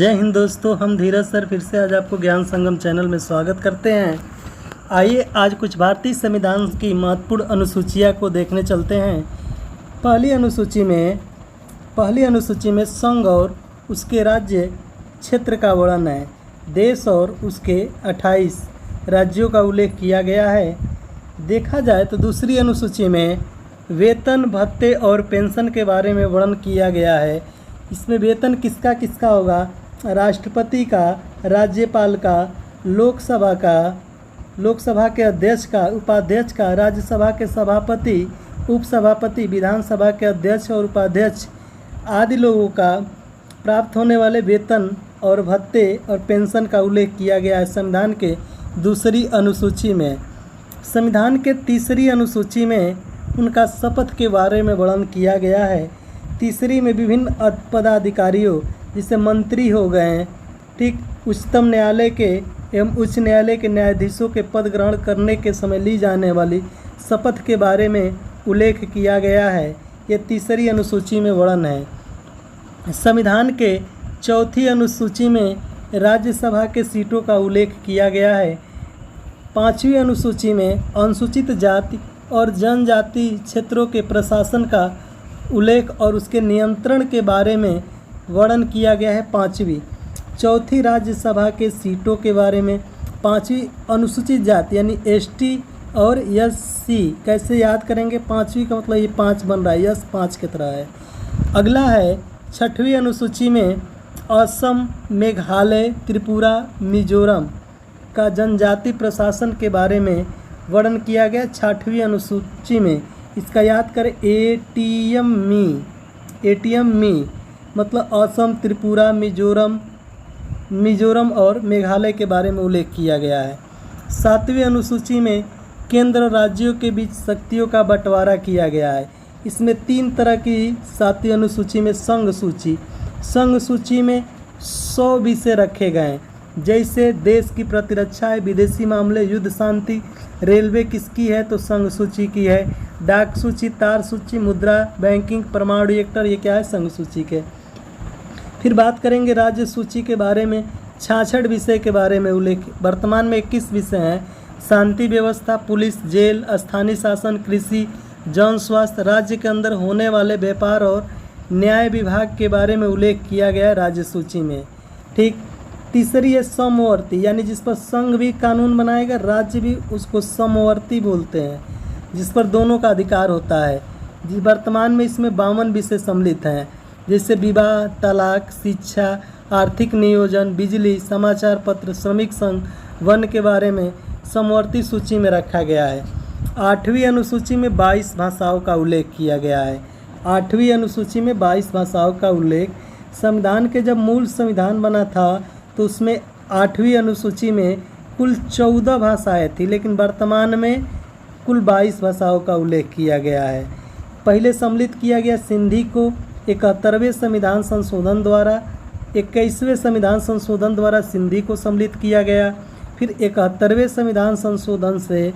जय हिंद दोस्तों, हम धीरज सर फिर से आज आपको ज्ञान संगम चैनल में स्वागत करते हैं। आइए आज कुछ भारतीय संविधान की महत्वपूर्ण अनुसूचियाँ को देखने चलते हैं। पहली अनुसूची में संघ और उसके राज्य क्षेत्र का वर्णन है। देश और उसके 28 राज्यों का उल्लेख किया गया है। देखा जाए तो दूसरी अनुसूची में वेतन, भत्ते और पेंशन के बारे में वर्णन किया गया है। इसमें वेतन किसका किसका होगा? राष्ट्रपति का, राज्यपाल का, लोकसभा के अध्यक्ष का, उपाध्यक्ष का, राज्यसभा के सभापति, उपसभापति, विधानसभा के अध्यक्ष और उपाध्यक्ष आदि लोगों का प्राप्त होने वाले वेतन और भत्ते और पेंशन का उल्लेख किया गया है संविधान के दूसरी अनुसूची में। संविधान के तीसरी अनुसूची में उनका शपथ के बारे में वर्णन किया गया है। तीसरी में विभिन्न पदाधिकारियों जिसे मंत्री हो गए, ठीक, उच्चतम न्यायालय के एवं उच्च न्यायालय के न्यायाधीशों के पद ग्रहण करने के समय ली जाने वाली शपथ के बारे में उल्लेख किया गया है। ये तीसरी अनुसूची में वर्णन है। संविधान के चौथी अनुसूची में राज्यसभा के सीटों का उल्लेख किया गया है। पाँचवीं अनुसूची में अनुसूचित जाति और जनजाति क्षेत्रों के प्रशासन का उल्लेख और उसके नियंत्रण के बारे में वर्णन किया गया है। पाँचवीं चौथी राज्यसभा के सीटों के बारे में। पाँचवीं अनुसूचित जाति यानी एसटी और एससी कैसे याद करेंगे? पाँचवीं का मतलब ये 5 बन रहा है, यस 5 की तरह है। अगला है छठवीं अनुसूची में असम, मेघालय, त्रिपुरा, मिजोरम का जनजाति प्रशासन के बारे में वर्णन किया गया। छठवीं अनुसूची में इसका याद करें एटीएम मी मतलब असम, त्रिपुरा, मिजोरम और मेघालय के बारे में उल्लेख किया गया है। सातवीं अनुसूची में केंद्र और राज्यों के बीच शक्तियों का बंटवारा किया गया है। इसमें 3 तरह की सातवीं अनुसूची में संघ सूची में 100 विषय रखे गए हैं, जैसे देश की प्रतिरक्षा है, विदेशी मामले, युद्ध शांति, रेलवे किसकी है तो संघ सूची की है, डाक सूची, तार सूची, मुद्रा, बैंकिंग, परमाणु रिएक्टर, ये क्या है? संघ सूची के। फिर बात करेंगे राज्य सूची के बारे में। 66 विषय के बारे में उल्लेख। वर्तमान में 21 विषय हैं। शांति व्यवस्था, पुलिस, जेल, स्थानीय शासन, कृषि, जन स्वास्थ्य, राज्य के अंदर होने वाले व्यापार और न्याय विभाग के बारे में उल्लेख किया गया है राज्य सूची में। ठीक। तीसरी है समवर्ती, यानी जिस पर संघ भी कानून बनाएगा, राज्य भी, उसको समवर्ती बोलते हैं, जिस पर दोनों का अधिकार होता है। वर्तमान में इसमें 52 विषय सम्मिलित हैं, जैसे विवाह, तलाक, शिक्षा, आर्थिक नियोजन, बिजली, समाचार पत्र, श्रमिक संघ, वन के बारे में समवर्ती सूची में रखा गया है। 8वीं अनुसूची में 22 भाषाओं का उल्लेख किया गया है। 8वीं अनुसूची में 22 भाषाओं का उल्लेख। संविधान के जब मूल संविधान बना था तो उसमें 8वीं अनुसूची में कुल 14 भाषाएँ थी, लेकिन वर्तमान में कुल 22 भाषाओं का उल्लेख किया गया है। पहले सम्मिलित किया गया सिंधी को 71वें संविधान संशोधन द्वारा, 21वें संविधान संशोधन द्वारा सिंधी को सम्मिलित किया गया। फिर 71वें संविधान संशोधन से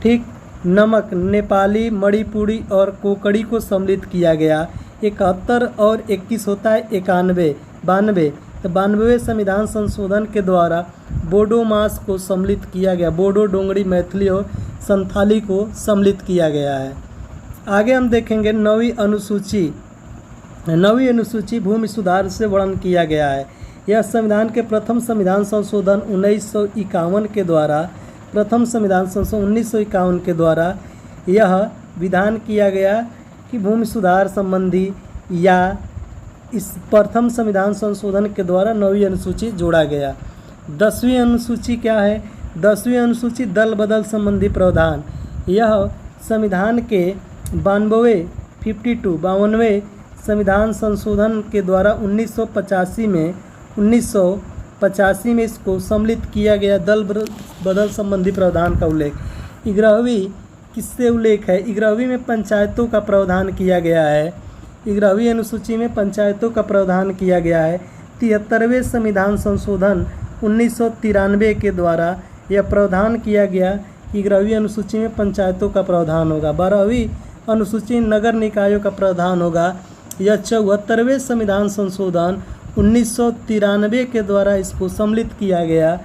ठीक नमक, नेपाली, मणिपुरी और कोकड़ी को सम्मिलित किया गया। 71 और 21 होता है 92। तो 92वें संविधान संशोधन के द्वारा बोडो मास को सम्मिलित किया गया। बोडो, डोंगरी, मैथिली और संथाली को सम्मिलित किया गया है। आगे हम देखेंगे 9वीं अनुसूची भूमि सुधार से वर्णन किया गया है। यह संविधान के प्रथम संविधान संशोधन 1951 के द्वारा, प्रथम संविधान संशोधन 1951 के द्वारा यह विधान किया गया कि भूमि सुधार संबंधी, या इस प्रथम संविधान संशोधन के द्वारा 9वीं अनुसूची जोड़ा गया। 10वीं अनुसूची क्या है? 10वीं अनुसूची दल बदल संबंधी प्रावधान। यह संविधान के 52वें संविधान संशोधन के द्वारा 1985 में इसको सम्मिलित किया गया। दल बदल संबंधी प्रावधान का उल्लेख। 11वीं किससे उल्लेख है? 11वीं में पंचायतों का प्रावधान किया गया है। 11वीं अनुसूची में पंचायतों का प्रावधान किया गया है। 73वें संविधान संशोधन 1993 के द्वारा यह प्रावधान किया गया कि 11वीं अनुसूची में पंचायतों का प्रावधान होगा। 12वीं अनुसूची नगर निकायों का प्रावधान होगा। यह 74वें संविधान संशोधन 1993 के द्वारा इसको सम्मिलित किया गया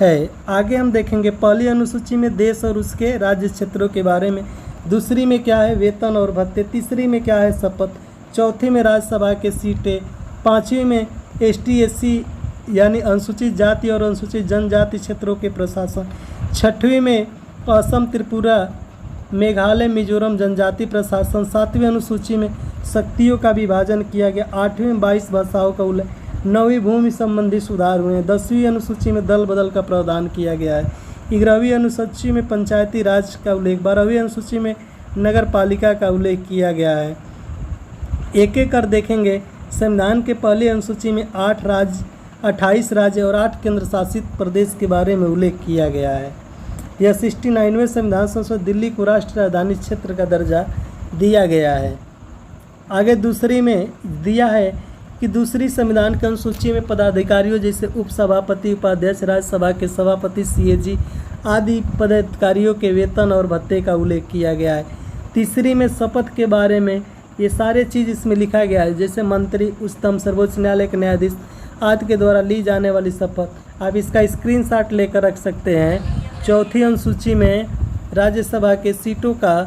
है। आगे हम देखेंगे पहली अनुसूची में देश और उसके राज्य क्षेत्रों के बारे में, दूसरी में क्या है वेतन और भत्ते, तीसरी में क्या है शपथ, चौथी में राज्यसभा के सीटें, पाँचवीं में ST SC यानी अनुसूचित जाति और अनुसूचित जनजाति क्षेत्रों के प्रशासन, छठवीं में असम त्रिपुरा मेघालय मिजोरम जनजाति प्रशासन, सातवीं अनुसूची में शक्तियों का विभाजन किया गया, आठवीं में 22 भाषाओं का उल्लेख, नौवीं भूमि संबंधी सुधार हुए हैं, 10वीं अनुसूची में दल बदल का प्रावधान किया गया है, 11वीं अनुसूची में पंचायती राज का उल्लेख, 12वीं अनुसूची में नगर पालिका का उल्लेख किया गया है। एक एक कर देखेंगे। संविधान के पहली अनुसूची में 28 राज्य और 8 केंद्र शासित प्रदेश के बारे में उल्लेख किया गया है। यह 69वें संविधान संशोधन दिल्ली को राष्ट्रीय राजधानी क्षेत्र का दर्जा दिया गया है। आगे दूसरी में दिया है कि दूसरी संविधान की अनुसूची में पदाधिकारियों जैसे उपसभापति, उपाध्यक्ष, राज्यसभा के सभापति, CAG आदि पदाधिकारियों के वेतन और भत्ते का उल्लेख किया गया है। तीसरी में शपथ के बारे में ये सारे चीज़ इसमें लिखा गया है, जैसे मंत्री, उच्चतम सर्वोच्च न्यायालय के न्यायाधीश आदि के द्वारा ली जाने वाली शपथ। आप इसका स्क्रीनशॉट लेकर रख सकते हैं। चौथी अनुसूची में राज्यसभा के सीटों का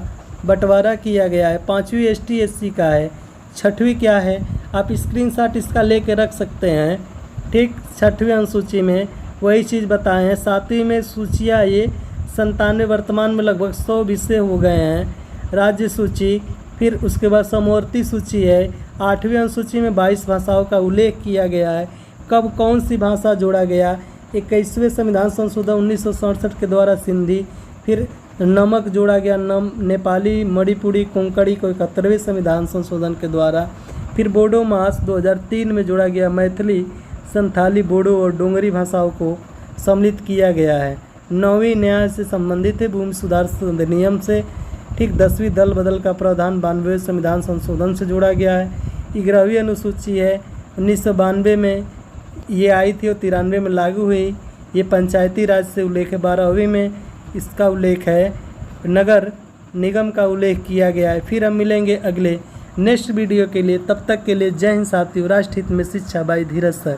बंटवारा किया गया है। पाँचवीं ST SC का है। छठवीं क्या है, आप स्क्रीनशॉट इसका लेकर रख सकते हैं। ठीक, छठवीं अनुसूची में वही चीज़ बताए हैं। सातवीं में सूचियाँ ये 97, वर्तमान में लगभग 100 विषय हो गए हैं। राज्य सूची, फिर उसके बाद समवर्ती सूची है। आठवीं अनुसूची में 22 भाषाओं का उल्लेख किया गया है। कब कौन सी भाषा जोड़ा गया, 21वें संविधान संशोधन 1967 के द्वारा सिंधी, फिर नमक जोड़ा गया, नेपाली, मणिपुरी, कोंकणी को 71वें संविधान संशोधन के द्वारा, फिर बोडो मास 2003 में जोड़ा गया, मैथिली, संथाली, बोडो और डोंगरी भाषाओं को सम्मिलित किया गया है। 9वीं न्याय से संबंधित है, भूमि सुधार अधिनियम से। ठीक, 10वीं दल बदल का प्रावधान 92वें संविधान संशोधन से जोड़ा गया है। 11वीं अनुसूची है 1992 में ये आई थी और 93 में लागू हुई। ये पंचायती राज से उल्लेख है। 12वीं में इसका उल्लेख है, नगर निगम का उल्लेख किया गया है। फिर हम मिलेंगे अगले नेक्स्ट वीडियो के लिए। तब तक के लिए जय हिंद साथियों। राष्ट्र हित में शिक्षा बाय धीरज सर।